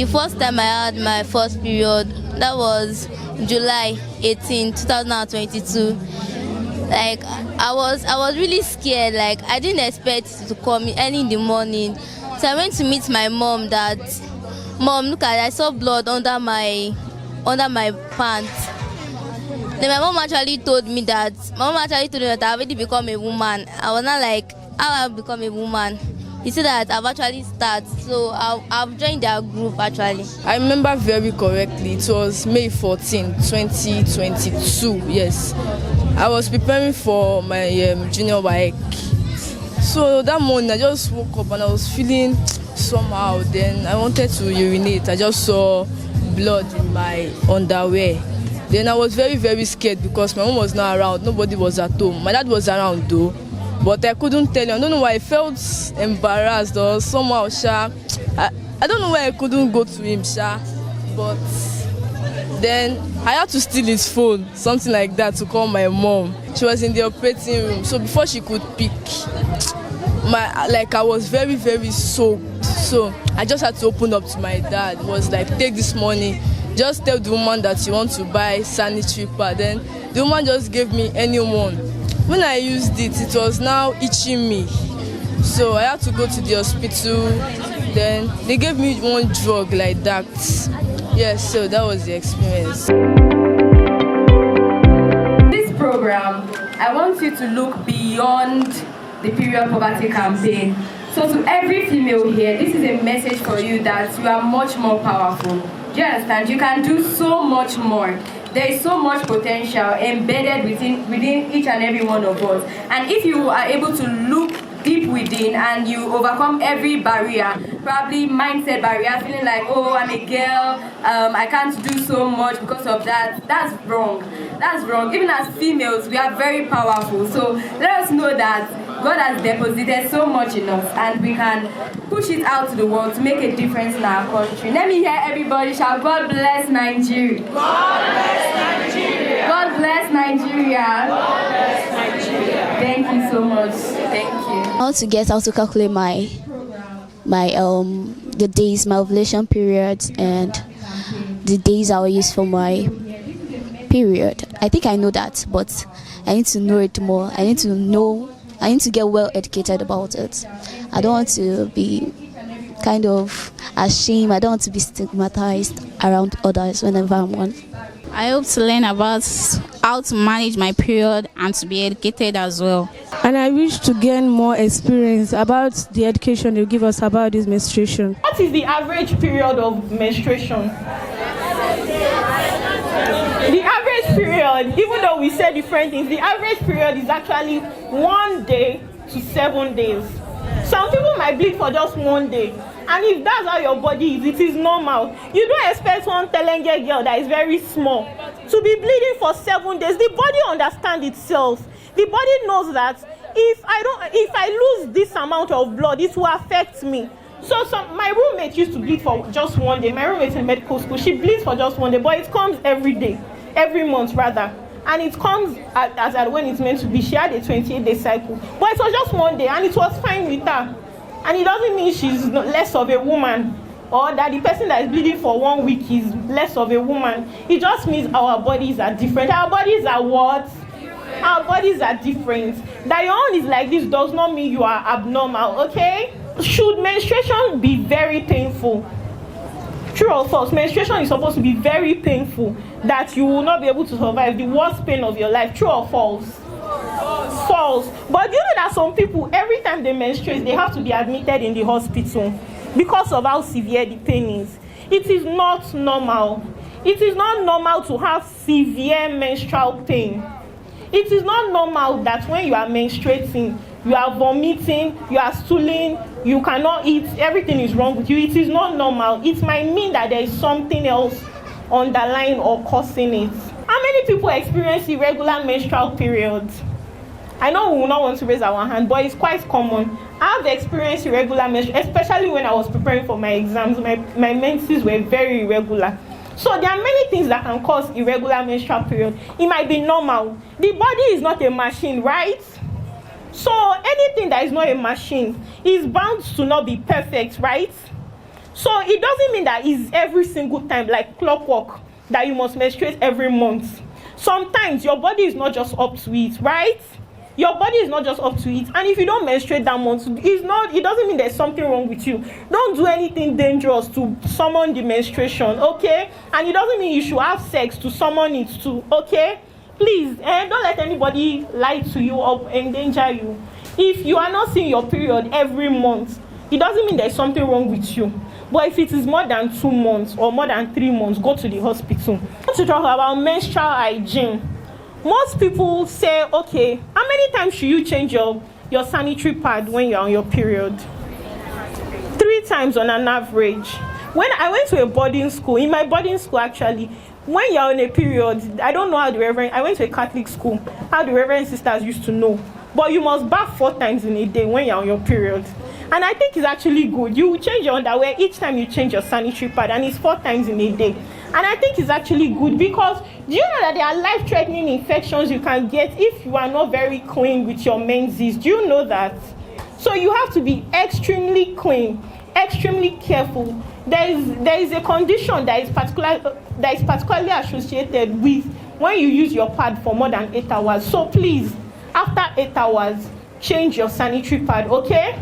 The first time I had my first period, that was July 18, 2022. Like I was really scared. Like I didn't expect it to come early in the morning. So I went to meet my mom. That mom, look at, I saw blood under my pants. Then my mom actually told me that I already become a woman. I was not like, how I become a woman. He said that I've actually started, so I've joined their group actually. I remember very correctly. It was May 14, 2022. Yes, I was preparing for my junior WAEC. So that morning I just woke up and I was feeling somehow. Then I wanted to urinate. I just saw blood in my underwear. Then I was very, very scared because my mom was not around. Nobody was at home. My dad was around though, but I couldn't tell him. I don't know why I felt embarrassed or somehow, sha. I don't know why I couldn't go to him, sha. But then I had to steal his phone, something like that, to call my mom. She was in the operating room, so before she could pick, I was very, very soaked. So I just had to open up to my dad. It was like, take this money. Just tell the woman that you want to buy sanitary pad. Then the woman just gave me any one. When I used it, it was now itching me. So I had to go to the hospital. Then they gave me one drug like that. Yes, so that was the experience. This program, I want you to look beyond the period poverty campaign. So to every female here, this is a message for you that you are much more powerful. Do you understand? You can do so much more. There is so much potential embedded within each and every one of us. And if you are able to look deep within and you overcome every barrier, probably mindset barrier, feeling like, oh, I'm a girl, I can't do so much because of that. That's wrong. That's wrong. Even as females, we are very powerful. So let us know that God has deposited so much in us and we can push it out to the world to make a difference in our country. Let me hear everybody shout, God bless Nigeria. God bless Nigeria. God bless Nigeria. God bless Nigeria. Thank you so much. Thank you. I want to get how to calculate my the days, my ovulation periods, and the days I will use for my period. I think I know that, but I need to know it more. I need to get well educated about it. I don't want to be kind of ashamed. I don't want to be stigmatized around others whenever I'm one. I hope to learn about how to manage my period and to be educated as well. And I wish to gain more experience about the education they give us about this menstruation. What is the average period of menstruation? The average period, even though we say different things, the average period is actually 1 day to 7 days. Some people might bleed for just 1 day. And if that's how your body is, it is normal. You don't expect one telenge girl that is very small to be bleeding for 7 days. The body understands itself. The body knows that if I lose this amount of blood, it will affect me. So my roommate used to bleed for just 1 day. My roommate in medical school, she bleeds for just 1 day, but it comes every day, every month rather. And it comes as when it's meant to be. She had a 28-day cycle. But it was just 1 day and it was fine with her. And it doesn't mean she's less of a woman or that the person that is bleeding for 1 week is less of a woman. It just means our bodies are different. Our bodies are what? Our bodies are different. That your own is like this does not mean you are abnormal, okay? Should menstruation be very painful? True or false? Menstruation is supposed to be very painful, that you will not be able to survive the worst pain of your life. True or false? False. But you know that some people, every time they menstruate, they have to be admitted in the hospital because of how severe the pain is. It is not normal. It is not normal to have severe menstrual pain. It is not normal that when you are menstruating, you are vomiting, you are stooling, you cannot eat, everything is wrong with you. It is not normal. It might mean that there is something else underlying or causing it. How many people experience irregular menstrual periods? I know we will not want to raise our hand, but it's quite common. I have experienced irregular menstruation, especially when I was preparing for my exams. My menses were very irregular. So there are many things that can cause irregular menstrual period. It might be normal. The body is not a machine, right? So anything that is not a machine is bound to not be perfect, right? So it doesn't mean that it's every single time, like clockwork, that you must menstruate every month. Sometimes your body is not just up to it, right? Your body is not just up to it. And if you don't menstruate that month, it doesn't mean there's something wrong with you. Don't do anything dangerous to summon the menstruation, okay? And it doesn't mean you should have sex to summon it too, okay? Please, don't let anybody lie to you or endanger you. If you are not seeing your period every month, it doesn't mean there's something wrong with you. But if it is more than 2 months or more than 3 months, go to the hospital. I want to talk about menstrual hygiene. Most people say, okay, how many times should you change your sanitary pad when you're on your period? 3 times on an average. When I went to a boarding school, in my boarding school actually, when you're on a period, I don't know how I went to a Catholic school, how the Reverend sisters used to know. But you must bath 4 times in a day when you're on your period. And I think it's actually good. You change your underwear each time you change your sanitary pad, and it's 4 times in a day. And I think it's actually good because do you know that there are life-threatening infections you can get if you are not very clean with your menses? Do you know that? So you have to be extremely clean, extremely careful. There is a condition that is particularly associated with when you use your pad for more than 8 hours. So please, after 8 hours, change your sanitary pad, okay?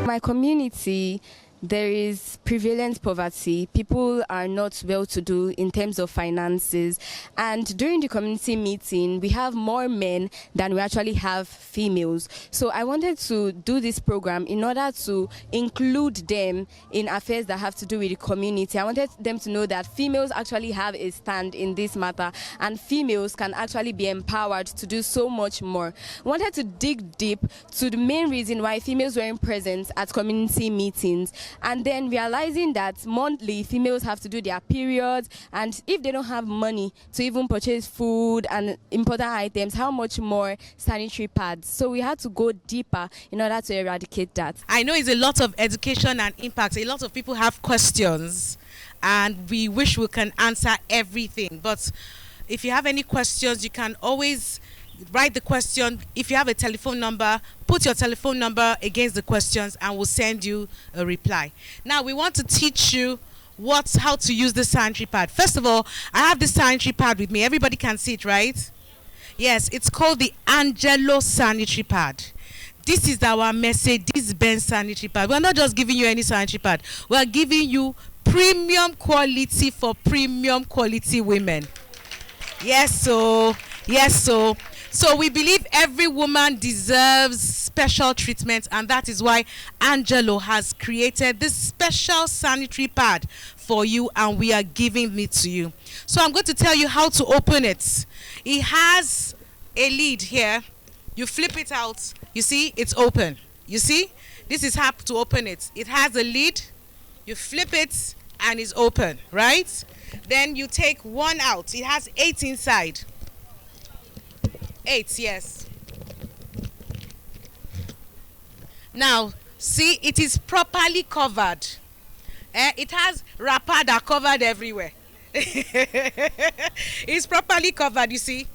My community, there is prevalent poverty. People are not well-to-do in terms of finances. And during the community meeting, we have more men than we actually have females. So I wanted to do this program in order to include them in affairs that have to do with the community. I wanted them to know that females actually have a stand in this matter, and females can actually be empowered to do so much more. I wanted to dig deep to the main reason why females weren't present at community meetings. And then realizing that monthly females have to do their periods, and if they don't have money to even purchase food and important items, how much more sanitary pads? So we had to go deeper in order to eradicate that. I know it's a lot of education and impact. A lot of people have questions and we wish we can answer everything. But if you have any questions, you can always write the question. If you have a telephone number, put your telephone number against the questions and we'll send you a reply. Now we want to teach you how to use the sanitary pad. First of all, I have the sanitary pad with me. Everybody can see it, right? Yes, it's called the Angelo sanitary pad. This is our message, this Ben sanitary pad. We're not just giving you any sanitary pad. We're giving you premium quality for premium quality women. Yes, so we believe every woman deserves special treatment, and that is why Angelo has created this special sanitary pad for you, and we are giving it to you. So I'm going to tell you how to open it. It has a lid here. You flip it out. You see, it's open. You see, this is how to open it. It has a lid. You flip it, and it's open, right? Then you take one out. It has 8 inside. 8, yes. Now, see, it is properly covered. It has wrapper that covered everywhere. It's properly covered, you see.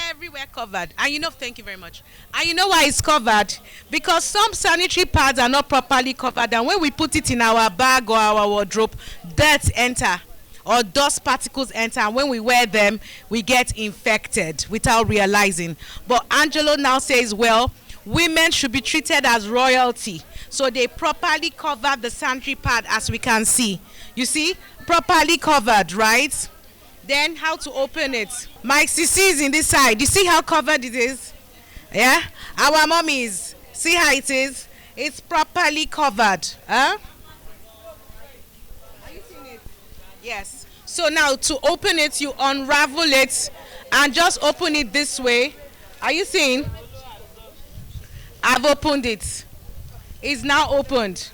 Everywhere covered. And you know, thank you very much. And you know why it's covered? Because some sanitary pads are not properly covered, and when we put it in our bag or our wardrobe, dirt enter. Or dust particles enter, and when we wear them, we get infected without realizing. But Angelo now says, well, women should be treated as royalty. So they properly covered the sanitary pad, as we can see. You see, properly covered, right? Then how to open it? My CC is in this side. You see how covered it is? Yeah? Our mummies, see how it is? It's properly covered. Huh? Yes. So now to open it, you unravel it and just open it this way. Are you seeing? I've opened it. It's now opened.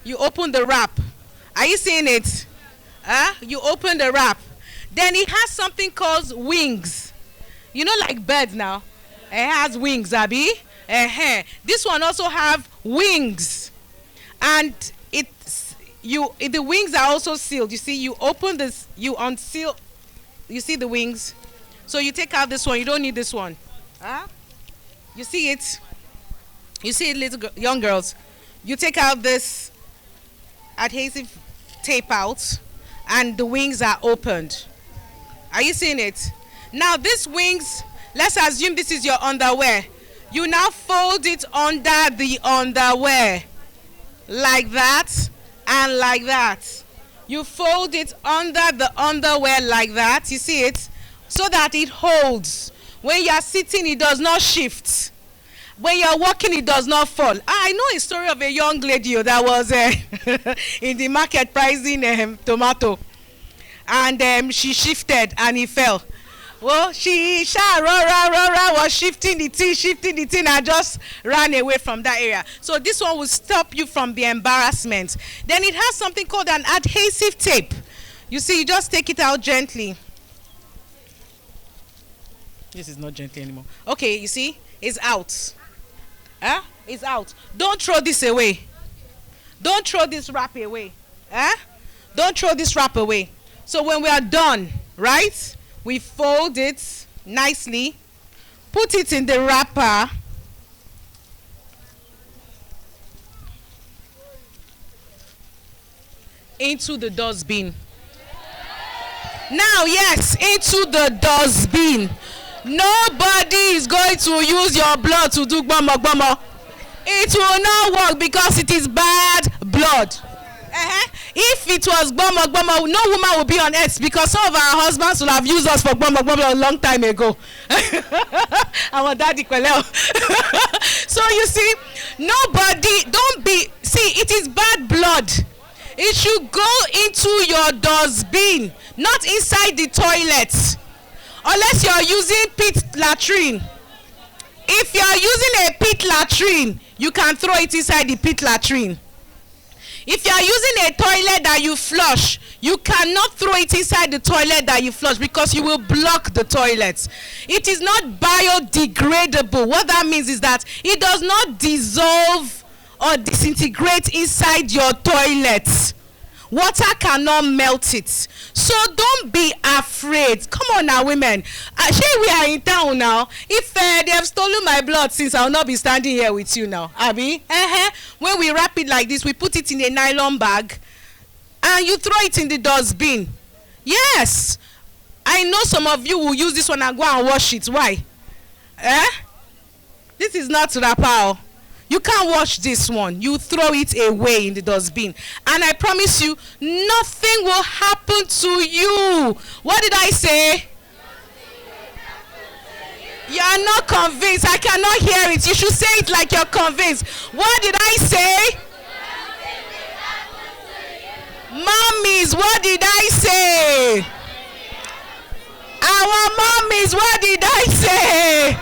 You open the wrap. Are you seeing it? You open the wrap. Then it has something called wings. You know, like birds now. It has wings, Abby. This one also have wings. And the wings are also sealed. You see, you open this, you unseal. You see the wings? So you take out this one. You don't need this one. You see it? You see it, young girls? You take out this adhesive tape out and the wings are opened. Are you seeing it? Now these wings, let's assume this is your underwear. You now fold it under the underwear like that and like that. You fold it under the underwear like that. You see it? So that it holds. When you are sitting, it does not shift. When you are walking, it does not fall. I know a story of a young lady that was in the market pricing tomato. And she shifted and it fell. Well, she was shifting the thing and just ran away from that area. So this one will stop you from the embarrassment. Then it has something called an adhesive tape. You see, you just take it out gently. This is not gently anymore. Okay, you see, it's out. Huh? It's out. Don't throw this away. Don't throw this wrap away. Huh? Don't throw this wrap away. So when we are done, right? We fold it nicely, put it in the wrapper, into the dustbin. Now, yes, into the dustbin. Nobody is going to use your blood to do gbamo gbamo. It will not work because it is bad blood. If it was gbamo gbamo, no woman will be on earth because some of our husbands will have used us for gbamo gbamo a long time ago. Our daddy kweleo. So you see, nobody, don't be, see, it is bad blood. It should go into your dustbin, not inside the toilet. Unless you are using pit latrine. If you are using a pit latrine, you can throw it inside the pit latrine. If you are using a toilet that you flush, you cannot throw it inside the toilet that you flush because you will block the toilet. It is not biodegradable. What that means is that it does not dissolve or disintegrate inside your toilet. Water cannot melt it. So don't be afraid. Come on now, women. Sure, we are in town now. If they have stolen my blood since, I will not be standing here with you now. Abi? When we wrap it like this, we put it in a nylon bag and you throw it in the dustbin. Yes. I know some of you will use this one and go and wash it. Why? This is not wrapper. You can't wash this one. You throw it away in the dustbin. And I promise you, nothing will happen to you. What did I say? You are not convinced. I cannot hear it. You should say it like you're convinced. What did I say? Mommies, what did I say? Our mommies, what did I say?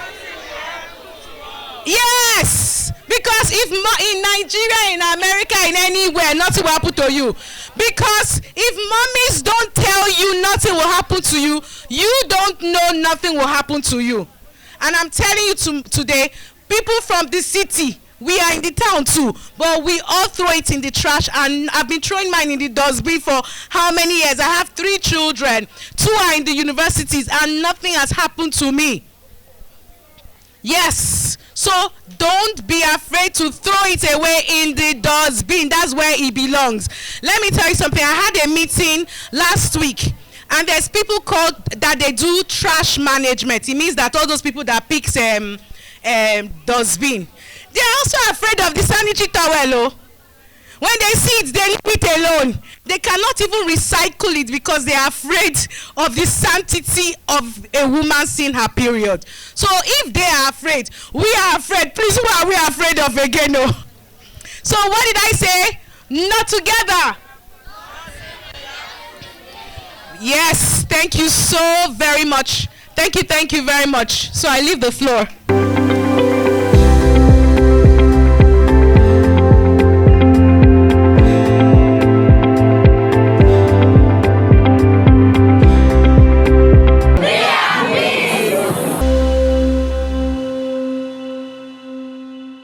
Yes. Because if in Nigeria, in America, in anywhere, nothing will happen to you. Because if mommies don't tell you nothing will happen to you, you don't know nothing will happen to you. And I'm telling you today, people from the city, we are in the town too, but we all throw it in the trash. And I've been throwing mine in the dustbin for how many years? I have 3 children. 2 are in the universities and nothing has happened to me. Yes. So don't be afraid to throw it away in the dustbin. That's where it belongs. Let me tell you something. I had a meeting last week, and there's people called that they do trash management. It means that all those people that picks dustbin, they're also afraid of the sanitary towel. When they see it, they leave it alone. They cannot even recycle it because they are afraid of the sanctity of a woman seeing her period. So if they are afraid, we are afraid. Please, who are we afraid of again? No. So what did I say? Not together. Yes, thank you so very much. Thank you very much. So I leave the floor.